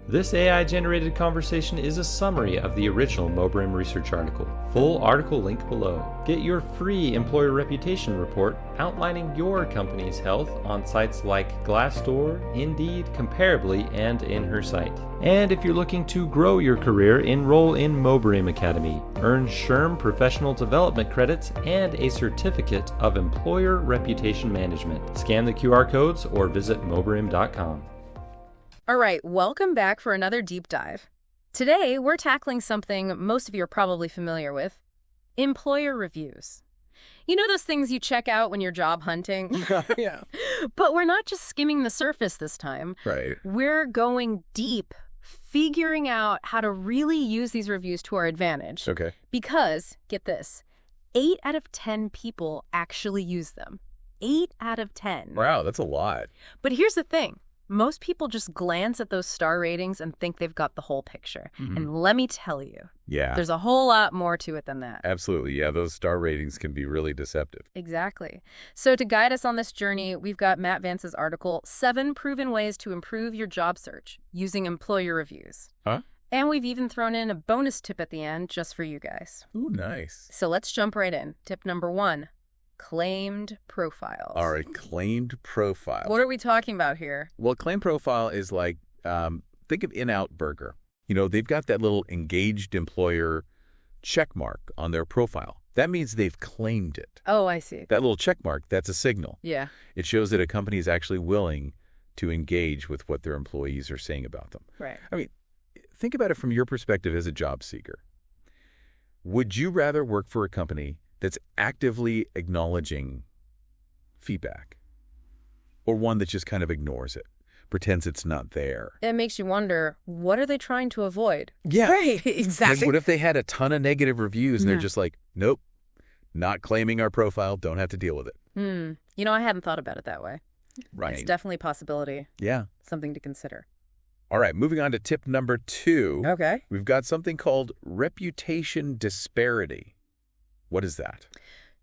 This AI-generated conversation is a summary of the original Mobrium research article. Full article link below. Get your free employer reputation report outlining your company's health on sites like Glassdoor, Indeed, Comparably, and in her site. And if you're looking to grow your career, enroll in Mobrium Academy. Earn SHRM professional development credits and a certificate of employer reputation management. Scan the QR codes or visit mobrium.com. All right, welcome back for another deep dive. Today, we're tackling something most of you are probably familiar with, employer reviews. You know those things you check out when you're job hunting? Yeah. But we're not just skimming the surface this time. Right. We're going deep, figuring out how to really use these reviews to our advantage. Okay. Because, get this, 8 out of 10 people actually use them. 8 out of 10. Wow, that's a lot. But here's the thing. Most people just glance at those star ratings and think they've got the whole picture. Mm-hmm. And let me tell you, Yeah. there's a whole lot more to it than that. Absolutely. Yeah, those star ratings can be really deceptive. Exactly. So to guide us on this journey, we've got Matt Vance's article, 7 Proven Ways to Improve Your Job Search Using Employer Reviews. Huh? And we've even thrown in a bonus tip at the end just for you guys. Ooh, nice. So let's jump right in. Tip number 1. Claimed profiles. All right, claimed profile. What are we talking about here? Well, claimed profile is like, think of In-Out Burger. You know, they've got that little engaged employer check mark on their profile. That means they've claimed it. Oh, I see. That little check mark, that's a signal. Yeah. It shows that a company is actually willing to engage with what their employees are saying about them. Right. I mean, think about it from your perspective as a job seeker. Would you rather work for a company that's actively acknowledging feedback, or one that just kind of ignores it, pretends it's not there? It makes you wonder, what are they trying to avoid? Yeah. Right, Like, exactly. what if they had a ton of negative reviews and Yeah. they're just like, nope, not claiming our profile, don't have to deal with it. You know, I hadn't thought about it that way. Right. It's definitely a possibility, Yeah. something to consider. All right, moving on to tip number 2. Okay. We've got something called reputation disparity. What is that?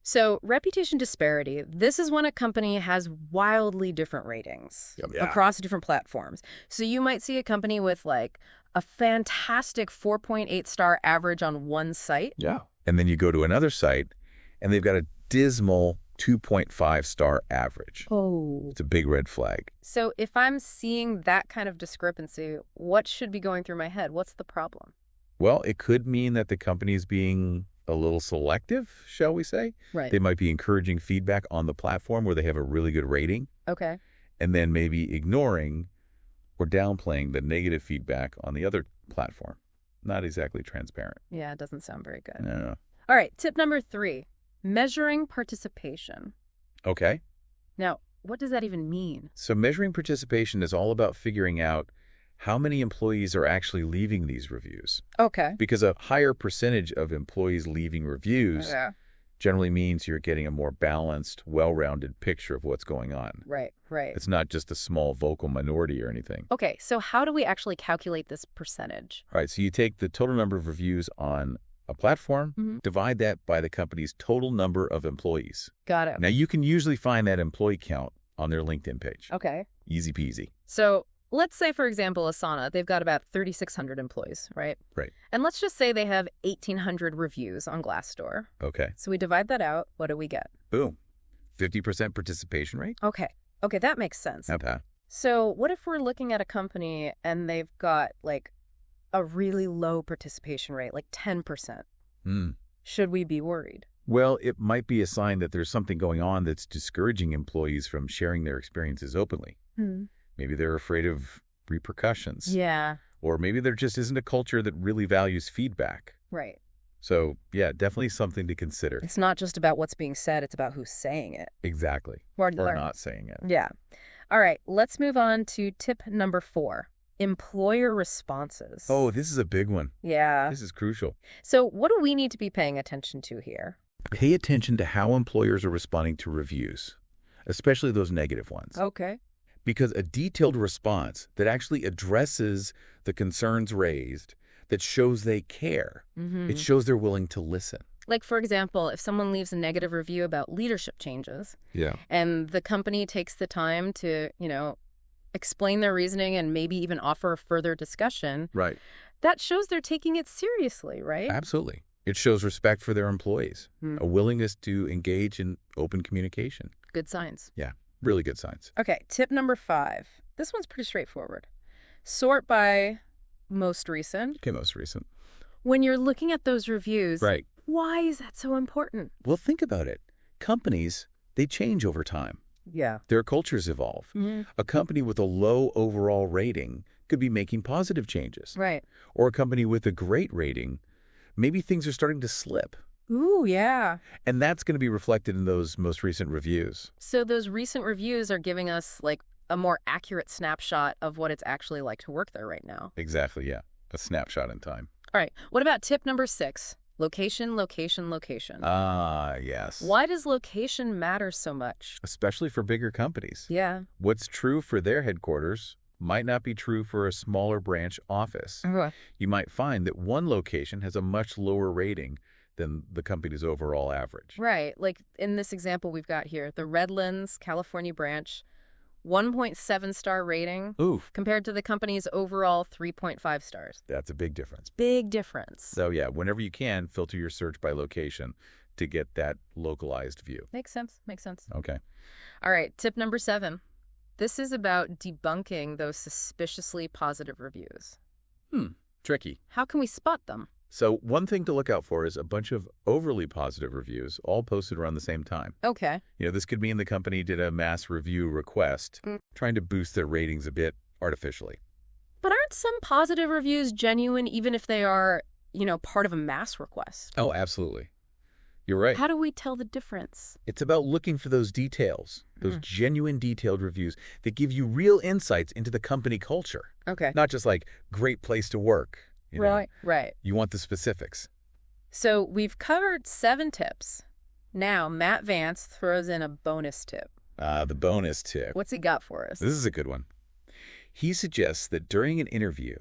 So reputation disparity, this is when a company has wildly different ratings Yeah. across different platforms. So you might see a company with like a fantastic 4.8 star average on one site. Yeah. And then you go to another site, and they've got a dismal 2.5 star average. Oh. It's a big red flag. So if I'm seeing that kind of discrepancy, what should be going through my head? What's the problem? Well, it could mean that the company is being a little selective, shall we say? Right. They might be encouraging feedback on the platform where they have a really good rating, Okay. and then maybe ignoring or downplaying the negative feedback on the other platform. Not exactly transparent. Yeah, it doesn't sound very good. No. All right, tip number 3, measuring participation. Okay. Now, what does that even mean? So measuring participation is all about figuring out how many employees are actually leaving these reviews. Okay. Because a higher percentage of employees leaving reviews Yeah. generally means you're getting a more balanced, well-rounded picture of what's going on. Right. It's not just a small vocal minority or anything. Okay, so how do we actually calculate this percentage? All right, so you take the total number of reviews on a platform, divide that by the company's total number of employees. Got it. Now, you can usually find that employee count on their LinkedIn page. Okay. Easy peasy. So let's say, for example, Asana, they've got about 3,600 employees, right? Right. And let's just say they have 1,800 reviews on Glassdoor. Okay. So we divide that out. What do we get? Boom. 50% participation rate? Okay. Okay, that makes sense. Not bad. So what if we're looking at a company and they've got like a really low participation rate, like 10%? Should we be worried? Well, it might be a sign that there's something going on that's discouraging employees from sharing their experiences openly. Maybe they're afraid of repercussions. Yeah. Or maybe there just isn't a culture that really values feedback. Right. So, yeah, definitely something to consider. It's not just about what's being said, it's about who's saying it. Exactly. Or not saying it. Yeah. All right, let's move on to tip number 4, employer responses. Oh, this is a big one. Yeah. This is crucial. So what do we need to be paying attention to here? Pay attention to how employers are responding to reviews, especially those negative ones. Okay. Because a detailed response that actually addresses the concerns raised, that shows they care, it shows they're willing to listen. Like, for example, if someone leaves a negative review about leadership changes, Yeah. and the company takes the time to, explain their reasoning and maybe even offer a further discussion, Right. that shows they're taking it seriously, right? Absolutely. It shows respect for their employees, a willingness to engage in open communication. Good signs. Yeah, really good signs. Okay, tip number 5. This one's pretty straightforward. Sort by most recent. Okay, most recent. When you're looking at those reviews, Right. why is that so important? Well, think about it. Companies, they change over time. Yeah. Their cultures evolve. A company with a low overall rating could be making positive changes. Right. Or a company with a great rating, maybe things are starting to slip. Ooh, yeah. And that's going to be reflected in those most recent reviews. So those recent reviews are giving us like a more accurate snapshot of what it's actually like to work there right now. Exactly, yeah. A snapshot in time. All right. What about tip number 6? Location, location, location. Ah, yes. Why does location matter so much? Especially for bigger companies. Yeah. What's true for their headquarters might not be true for a smaller branch office. You might find that one location has a much lower rating than the company's overall average. Right. Like in this example we've got here, the Redlands, California branch, 1.7-star rating Oof. compared to the company's overall 3.5 stars. That's a big difference. Big difference. So yeah, whenever you can, filter your search by location to get that localized view. Makes sense. Makes sense. Okay. All right. Tip number 7. This is about debunking those suspiciously positive reviews. Tricky. How can we spot them? So one thing to look out for is a bunch of overly positive reviews, all posted around the same time. Okay. This could mean the company did a mass review request, trying to boost their ratings a bit artificially. But aren't some positive reviews genuine even if they are, part of a mass request? Oh, absolutely. You're right. How do we tell the difference? It's about looking for those details, those genuine detailed reviews that give you real insights into the company culture. Okay. Not just like, great place to work. Right. Right. You want the specifics. So we've covered 7 tips. Now, Matt Vance throws in a bonus tip. The bonus tip. What's he got for us? This is a good one. He suggests that during an interview,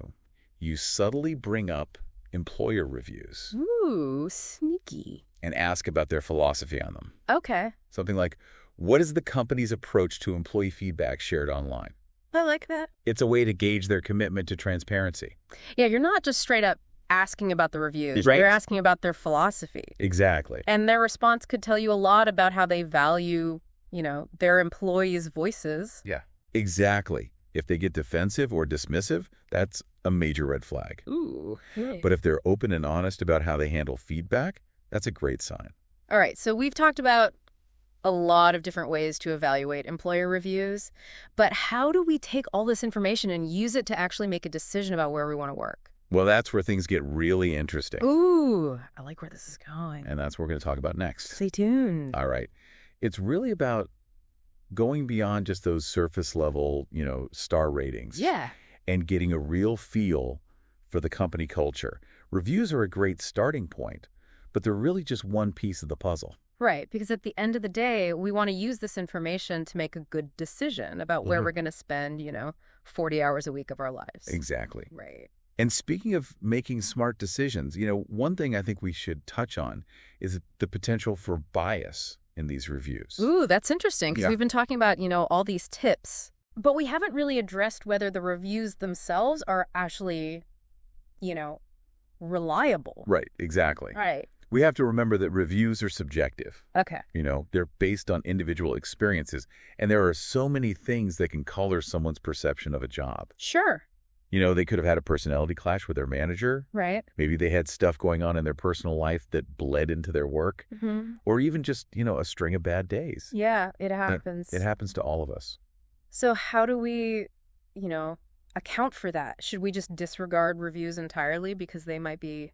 you subtly bring up employer reviews Ooh, sneaky. and ask about their philosophy on them. Okay. Something like, what is the company's approach to employee feedback shared online? I like that. It's a way to gauge their commitment to transparency. Yeah, you're not just straight up asking about the reviews. Right. You're asking about their philosophy. Exactly. And their response could tell you a lot about how they value, their employees' voices. Yeah. Exactly. If they get defensive or dismissive, that's a major red flag. Ooh. But if they're open and honest about how they handle feedback, that's a great sign. All right, so we've talked about a lot of different ways to evaluate employer reviews, but how do we take all this information and use it to actually make a decision about where we want to work? Well, that's where things get really interesting. Ooh, I like where this is going. And that's what we're going to talk about next. Stay tuned. All right. It's really about going beyond just those surface level, star ratings. Yeah. And getting a real feel for the company culture. Reviews are a great starting point, but they're really just one piece of the puzzle. Right, because at the end of the day, we want to use this information to make a good decision about where we're going to spend, 40 hours a week of our lives. Exactly. Right. And speaking of making smart decisions, one thing I think we should touch on is the potential for bias in these reviews. Ooh, that's interesting because Yeah. we've been talking about, all these tips, but we haven't really addressed whether the reviews themselves are actually, reliable. Right, exactly. Right. We have to remember that reviews are subjective. Okay. They're based on individual experiences, and there are so many things that can color someone's perception of a job. Sure. They could have had a personality clash with their manager. Right. Maybe they had stuff going on in their personal life that bled into their work, or even just, a string of bad days. Yeah, it happens. It happens to all of us. So how do we, account for that? Should we just disregard reviews entirely because they might be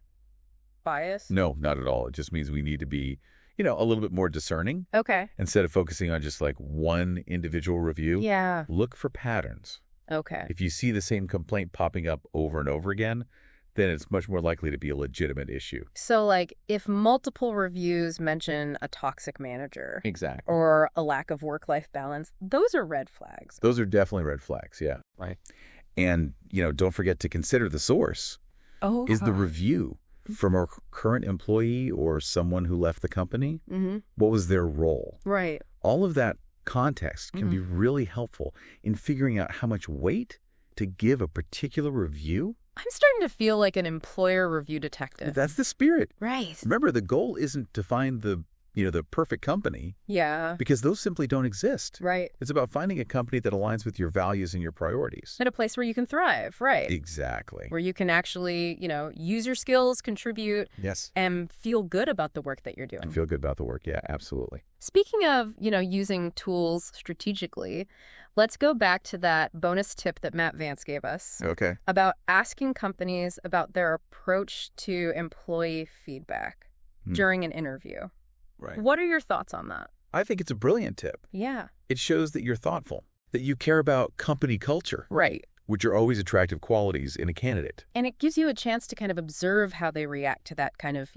biased? No, not at all. It just means we need to be, a little bit more discerning. Okay. Instead of focusing on just like one individual review, Yeah. look for patterns. Okay. If you see the same complaint popping up over and over again, then it's much more likely to be a legitimate issue. So, like, if multiple reviews mention a toxic manager Exactly. or a lack of work-life balance, those are red flags. Those are definitely red flags, yeah. Right. And, don't forget to consider the source. Oh. Is the review from a current employee or someone who left the company? Mm-hmm. What was their role? Right. All of that context can be really helpful in figuring out how much weight to give a particular review. I'm starting to feel like an employer review detective. That's the spirit. Right. Remember, the goal isn't to find the perfect company, Yeah. because those simply don't exist. Right. It's about finding a company that aligns with your values and your priorities. At a place where you can thrive, right? Exactly. Where you can actually, use your skills, contribute, Yes. and feel good about the work that you're doing. And feel good about the work. Yeah, absolutely. Speaking of, using tools strategically, let's go back to that bonus tip that Matt Vance gave us Okay. about asking companies about their approach to employee feedback during an interview. Right. What are your thoughts on that? I think it's a brilliant tip. Yeah. It shows that you're thoughtful, that you care about company culture, Right. which are always attractive qualities in a candidate. And it gives you a chance to kind of observe how they react to that kind of,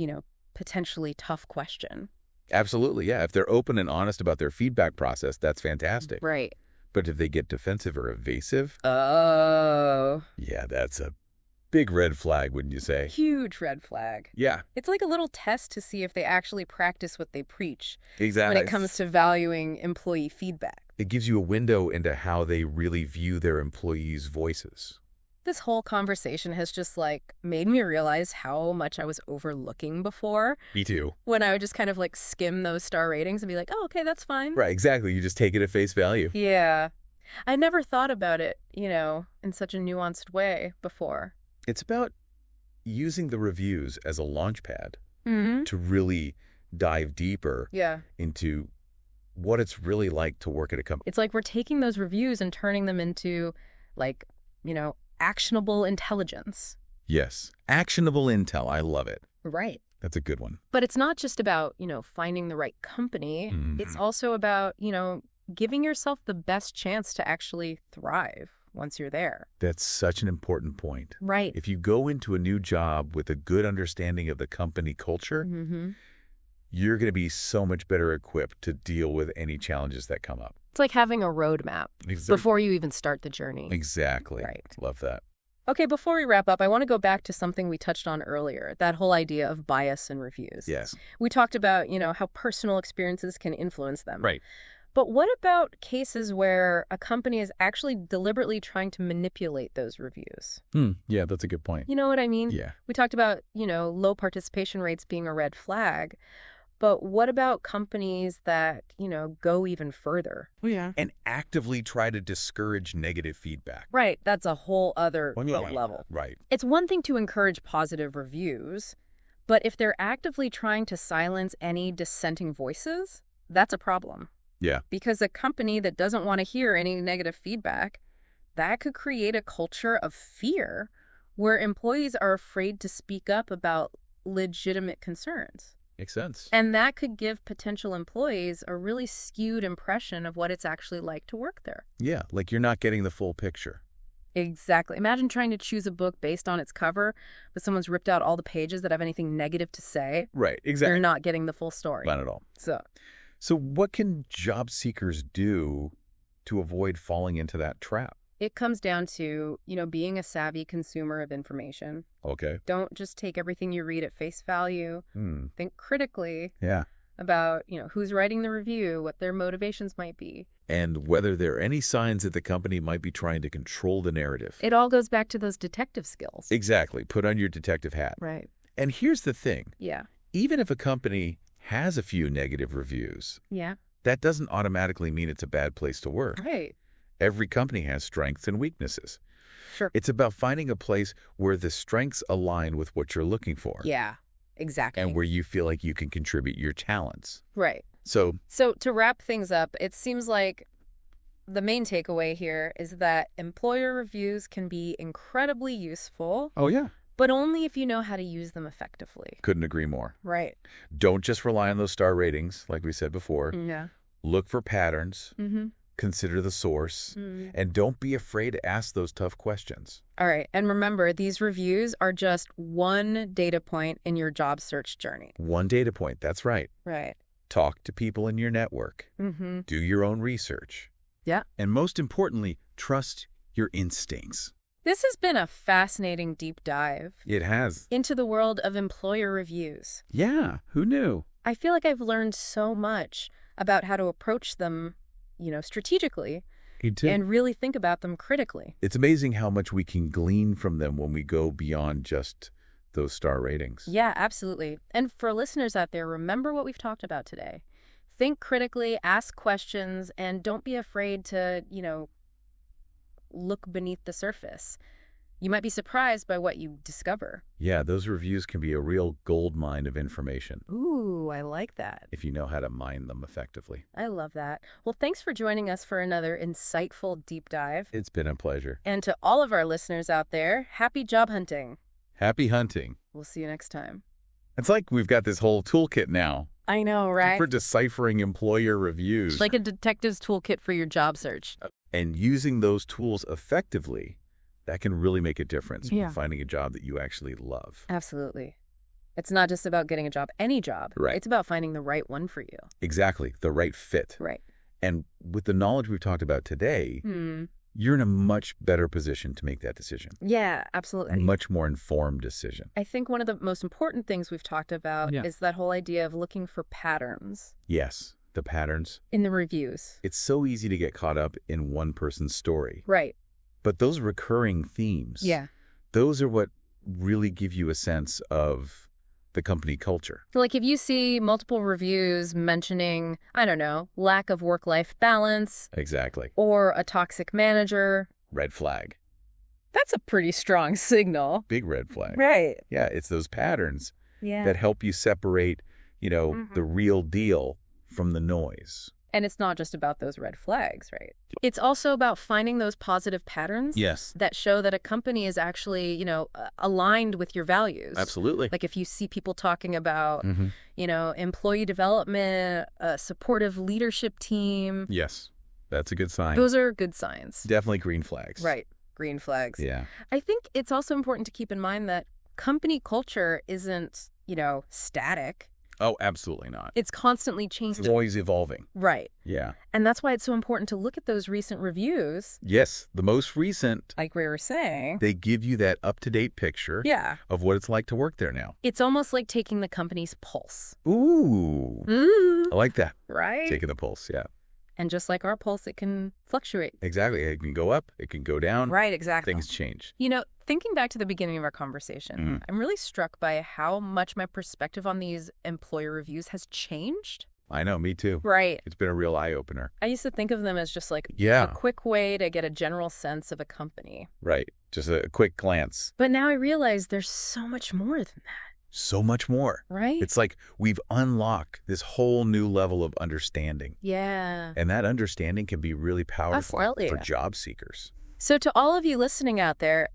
potentially tough question. Absolutely, yeah. If they're open and honest about their feedback process, that's fantastic. Right. But if they get defensive or evasive, Oh. yeah, that's a big red flag, wouldn't you say? Huge red flag. Yeah, It's like a little test to see if they actually practice what they preach exactly. when it comes to valuing employee feedback. It gives you a window into how they really view their employees' voices. This whole conversation has just made me realize how much I was overlooking before Me too. when I would just kind of skim those star ratings and be like, oh, okay, that's fine. Right, exactly. You just take it at face value. Yeah. I never thought about it, in such a nuanced way before. It's about using the reviews as a launch pad Mm-hmm. to really dive deeper Yeah. into what it's really like to work at a company. It's like we're taking those reviews and turning them into, actionable intelligence. Yes. Actionable intel. I love it. Right. That's a good one. But it's not just about, finding the right company. Mhm. It's also about, giving yourself the best chance to actually thrive once you're there. That's such an important point. Right. If you go into a new job with a good understanding of the company culture, Mm-hmm. you're going to be so much better equipped to deal with any challenges that come up. It's like having a roadmap before you even start the journey. Exactly. Right. Love that. Okay, before we wrap up, I want to go back to something we touched on earlier, that whole idea of bias in reviews. Yes. We talked about, how personal experiences can influence them. Right. But what about cases where a company is actually deliberately trying to manipulate those reviews? Yeah, that's a good point. You know what I mean? Yeah. We talked about, low participation rates being a red flag. But what about companies that, go even further? Oh, yeah. And actively try to discourage negative feedback. Right. That's a whole other level. Right. It's one thing to encourage positive reviews, but if they're actively trying to silence any dissenting voices, that's a problem. Yeah. Because a company that doesn't want to hear any negative feedback, that could create a culture of fear where employees are afraid to speak up about legitimate concerns. Makes sense. And that could give potential employees a really skewed impression of what it's actually like to work there. Yeah, like you're not getting the full picture. Exactly. Imagine trying to choose a book based on its cover, but someone's ripped out all the pages that have anything negative to say. Right, exactly. You're not getting the full story. Not at all. So what can job seekers do to avoid falling into that trap? it comes down to, being a savvy consumer of information. Okay. Don't just take everything you read at face value. Think critically Yeah. about, who's writing the review, what their motivations might be. And whether there are any signs that the company might be trying to control the narrative. It all goes back to those detective skills. Exactly. Put on your detective hat. Right. And here's the thing. Yeah. Even if a company has a few negative reviews, Yeah. that doesn't automatically mean it's a bad place to work. Right. Every company has strengths and weaknesses. Sure. It's about finding a place where the strengths align with what you're looking for. Yeah, exactly. And where you feel like you can contribute your talents. Right. So to wrap things up, it seems like the main takeaway here is that employer reviews can be incredibly useful, oh, yeah. but only if you know how to use them effectively. Couldn't agree more. Right. Don't just rely on those star ratings, like we said before. Yeah. Look for patterns. Mm-hmm. Consider the source. And don't be afraid to ask those tough questions. All right. And remember, these reviews are just one data point in your job search journey. One data point. That's right. Right. Talk to people in your network. Mm-hmm. Do your own research. Yeah. And most importantly, trust your instincts. This has been a fascinating deep dive It has. into the world of employer reviews. Yeah. Who knew? I feel like I've learned so much about how to approach them, strategically You too. and really think about them critically. It's amazing how much we can glean from them when we go beyond just those star ratings. Yeah, absolutely. And for listeners out there, remember what we've talked about today. Think critically, ask questions, and don't be afraid to, look beneath the surface. You might be surprised by what you discover. Yeah, those reviews can be a real gold mine of information Ooh, I like that. if you know how to mine them effectively. I love that. Well, thanks for joining us for another insightful deep dive. It's been a pleasure. And to all of our listeners out there, happy job hunting. Happy hunting. We'll see you next time. It's like we've got this whole toolkit now I know, right? for deciphering employer reviews. Like a detective's toolkit for your job search. And using those tools effectively, that can really make a difference Yeah. in finding a job that you actually love. Absolutely. It's not just about getting a job, any job. Right. It's about finding the right one for you. Exactly, the right fit. Right. And with the knowledge we've talked about today, you're in a much better position to make that decision. Yeah, A absolutely. much more informed decision. I think one of the most important things we've talked about is that whole idea of looking for patterns Yes, the patterns. in the reviews. It's so easy to get caught up in one person's story. Right. But those recurring themes, Yeah. those are what really give you a sense of the company culture. Like if you see multiple reviews mentioning, I don't know, lack of work-life balance Exactly. or a toxic manager, Red flag. that's a pretty strong signal. Big red flag. Right. Yeah, it's those patterns Yeah. that help you separate, the real deal from the noise. And it's not just about those red flags, right? It's also about finding those positive patterns Yes. that show that a company is actually, aligned with your values. Absolutely. Like if you see people talking about, Mhm. Employee development, a supportive leadership team, Yes, that's a good sign. those are good signs. Definitely green flags. Right. Green flags. Yeah. I think it's also important to keep in mind that company culture isn't, static. Oh, absolutely not. It's constantly It's changing. always evolving. Right. Yeah. And that's why it's so important to look at those recent reviews, Yes, the most recent, like we were saying. they give you that up-to-date picture Yeah. of what it's like to work there now. It's almost like taking the company's pulse. Ooh. I like that. Right? Taking the pulse, yeah. And just like our pulse, it can fluctuate. Exactly. It can go up, it can go down. Right, exactly. Things change. Thinking back to the beginning of our conversation, I'm really struck by how much my perspective on these employer reviews has changed. I know, me too. Right. It's been a real eye-opener. I used to think of them as just like Yeah. a quick way to get a general sense of a company. Right. Just a quick glance. But now I realize there's so much more than that, So much more. right? It's like we've unlocked this whole new level of understanding. Yeah. And that understanding can be really powerful Absolutely. for job seekers. So to all of you listening out there,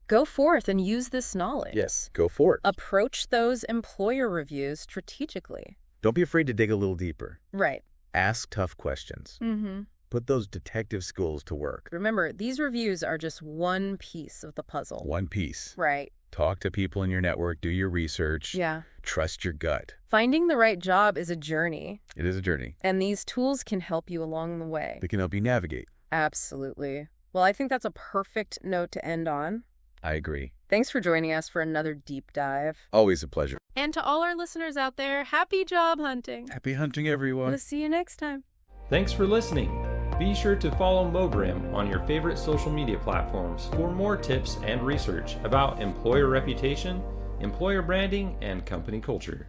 go forth and use this knowledge. Yes, go for it. Approach those employer reviews strategically. Don't be afraid to dig a little deeper. Right. Ask tough questions. Mm-hmm. Put those detective skills to work. Remember, these reviews are just one piece of the puzzle. One piece. Right. Talk to people in your network. Do your research. Yeah. Trust your gut. Finding the right job is a journey, It is a journey. and these tools can help you along the way. They can help you navigate. Absolutely. Well, I think that's a perfect note to end on. I agree. Thanks for joining us for another deep dive. Always a pleasure. And to all our listeners out there, happy job hunting. Happy hunting, everyone. We'll see you next time. Thanks for listening. Be sure to follow Mobrium on your favorite social media platforms for more tips and research about employer reputation, employer branding, and company culture.